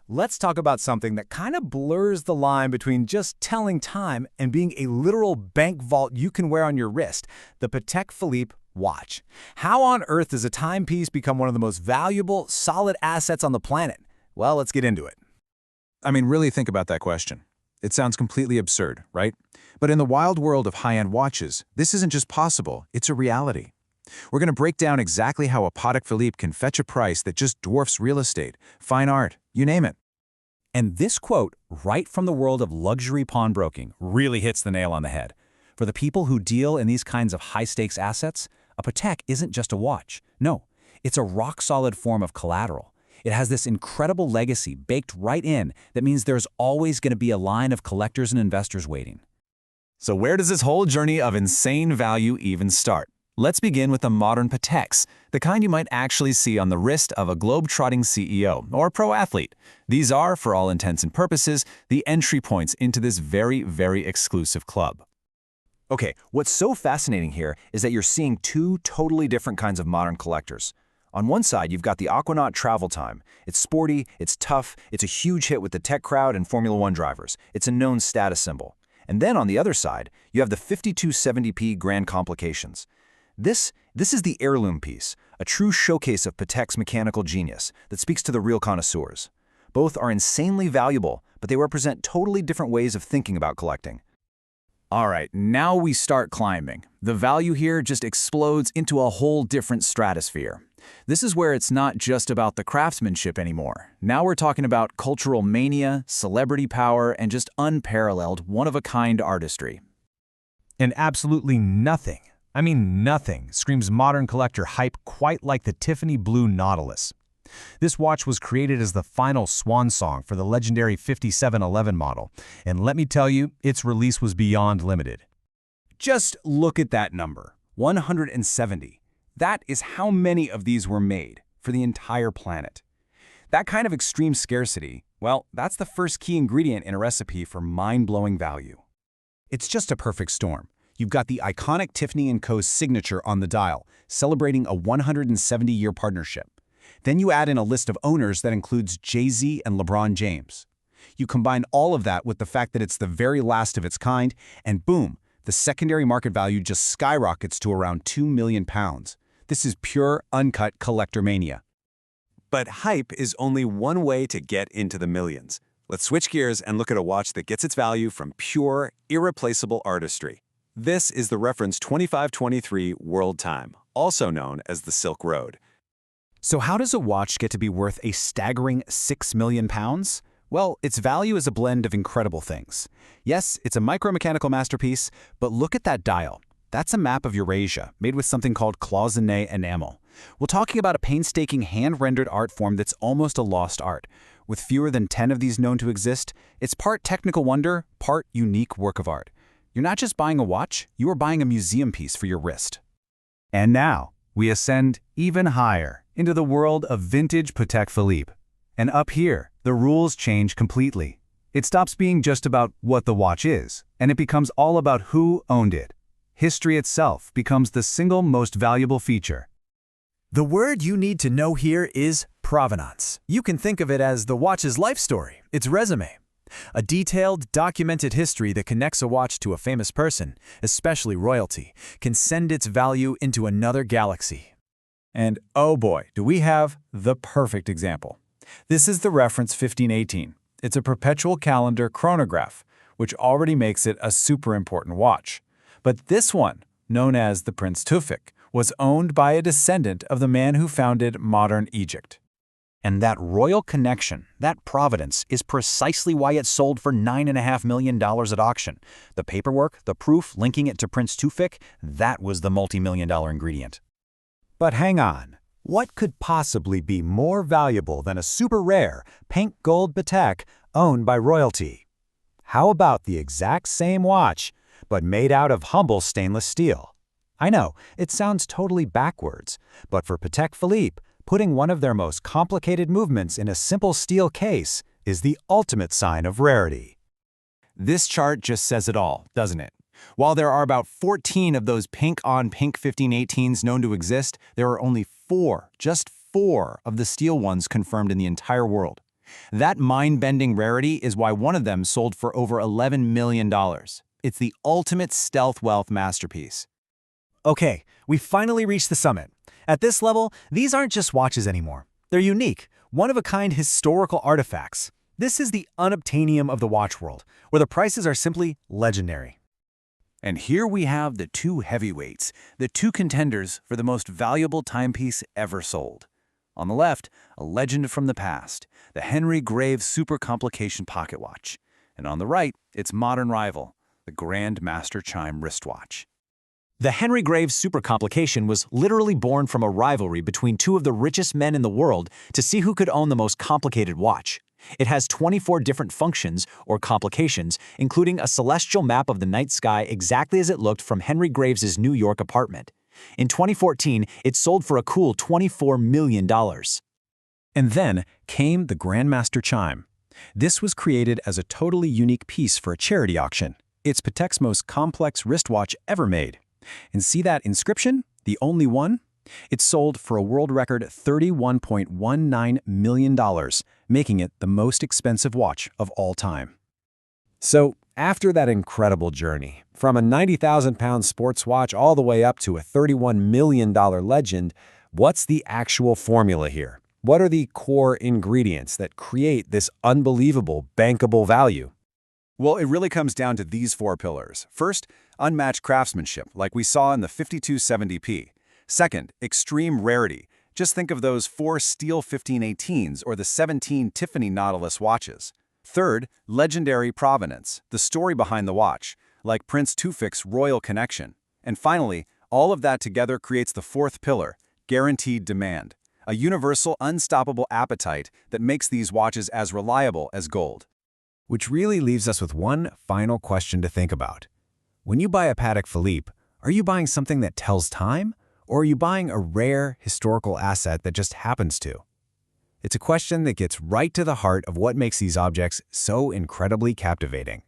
let's talk about something that kind of blurs the line between just telling time and being a literal bank vault you can wear on your wrist, the Patek Philippe watch. How on earth does a timepiece become one of the most valuable, solid assets on the planet? Well, let's get into it. I mean, really think about that question. It sounds completely absurd, right? But in the wild world of high-end watches, this isn't just possible, it's a reality. We're going to break down exactly how a Patek Philippe can fetch a price that just dwarfs real estate, fine art, you name it. And this quote, right from the world of luxury pawnbroking, really hits the nail on the head. For the people who deal in these kinds of high-stakes assets, a Patek isn't just a watch. No, it's a rock-solid form of collateral. It has this incredible legacy baked right in that means there's always going to be a line of collectors and investors waiting. So where does this whole journey of insane value even start? Let's begin with the modern Pateks, the kind you might actually see on the wrist of a globe-trotting CEO or pro athlete. These are, for all intents and purposes, the entry points into this very, very exclusive club. Okay, what's so fascinating here is that you're seeing two totally different kinds of modern collectors. On one side, you've got the Aquanaut Travel Time. It's sporty, it's tough, it's a huge hit with the tech crowd and Formula One drivers. It's a known status symbol. And then on the other side, you have the 5270p Grand Complications. This is the heirloom piece, a true showcase of Patek's mechanical genius that speaks to the real connoisseurs. Both are insanely valuable, but they represent totally different ways of thinking about collecting. All right, now we start climbing. The value here just explodes into a whole different stratosphere. This is where it's not just about the craftsmanship anymore. Now we're talking about cultural mania, celebrity power, and just unparalleled, one-of-a-kind artistry. And absolutely nothing, I mean nothing, screams modern collector hype quite like the Tiffany Blue Nautilus. This watch was created as the final swan song for the legendary 5711 model, and let me tell you, its release was beyond limited. Just look at that number, 170. That is how many of these were made for the entire planet. That kind of extreme scarcity, well, that's the first key ingredient in a recipe for mind-blowing value. It's just a perfect storm. You've got the iconic Tiffany & Co.'s signature on the dial, celebrating a 170-year partnership. Then you add in a list of owners that includes Jay-Z and LeBron James. You combine all of that with the fact that it's the very last of its kind, and boom, the secondary market value just skyrockets to around £2 million. This is pure, uncut collector mania. But hype is only one way to get into the millions. Let's switch gears and look at a watch that gets its value from pure, irreplaceable artistry. This is the reference 2523 World Time, also known as the Silk Road. So how does a watch get to be worth a staggering £6 million? Well, its value is a blend of incredible things. Yes, it's a micromechanical masterpiece, but look at that dial. That's a map of Eurasia, made with something called cloisonné enamel. We're talking about a painstaking hand-rendered art form that's almost a lost art. With fewer than 10 of these known to exist, it's part technical wonder, part unique work of art. You're not just buying a watch, you are buying a museum piece for your wrist. And now, we ascend even higher into the world of vintage Patek Philippe. And up here, the rules change completely. It stops being just about what the watch is, and it becomes all about who owned it. History itself becomes the single most valuable feature. The word you need to know here is provenance. You can think of it as the watch's life story, its resume. A detailed, documented history that connects a watch to a famous person, especially royalty, can send its value into another galaxy. And oh boy, do we have the perfect example. This is the reference 1518. It's a perpetual calendar chronograph, which already makes it a super important watch. But this one, known as the Prince Tufik, was owned by a descendant of the man who founded modern Egypt. And that royal connection, that provenance, is precisely why it sold for $9.5 million at auction. The paperwork, the proof linking it to Prince Tufik, that was the multi-million-dollar ingredient. But hang on. What could possibly be more valuable than a super rare pink gold Patek owned by royalty? How about the exact same watch, but made out of humble stainless steel? I know, it sounds totally backwards, but for Patek Philippe, putting one of their most complicated movements in a simple steel case is the ultimate sign of rarity. This chart just says it all, doesn't it? While there are about 14 of those pink-on-pink 1518s known to exist, there are only just four of the steel ones confirmed in the entire world. That mind-bending rarity is why one of them sold for over $11 million. It's the ultimate stealth wealth masterpiece. Okay, we finally reached the summit. At this level, these aren't just watches anymore. They're unique, one-of-a-kind historical artifacts. This is the unobtainium of the watch world, where the prices are simply legendary. And here we have the two heavyweights, the two contenders for the most valuable timepiece ever sold. On the left, a legend from the past, the Henry Graves Super Complication pocket watch. And on the right, its modern rival, the Grand Master Chime wristwatch. The Henry Graves Super Complication was literally born from a rivalry between two of the richest men in the world to see who could own the most complicated watch. It has 24 different functions, or complications, including a celestial map of the night sky exactly as it looked from Henry Graves's New York apartment. In 2014, it sold for a cool $24 million. And then came the Grandmaster Chime. This was created as a totally unique piece for a charity auction. It's Patek's most complex wristwatch ever made. And see that inscription? The only one? It sold for a world record $31.19 million, making it the most expensive watch of all time. So, after that incredible journey, from a 90,000-pound sports watch all the way up to a $31 million legend, what's the actual formula here? What are the core ingredients that create this unbelievable, bankable value? Well, it really comes down to these four pillars. First, unmatched craftsmanship, like we saw in the 5270p. Second, extreme rarity. Just think of those 4 steel 1518s or the 17 Tiffany Nautilus watches. Third, legendary provenance, the story behind the watch, like Prince Tewfik's royal connection. And finally, all of that together creates the fourth pillar, guaranteed demand, a universal, unstoppable appetite that makes these watches as reliable as gold. Which really leaves us with one final question to think about. When you buy a Patek Philippe, are you buying something that tells time? Or are you buying a rare historical asset that just happens to? It's a question that gets right to the heart of what makes these objects so incredibly captivating.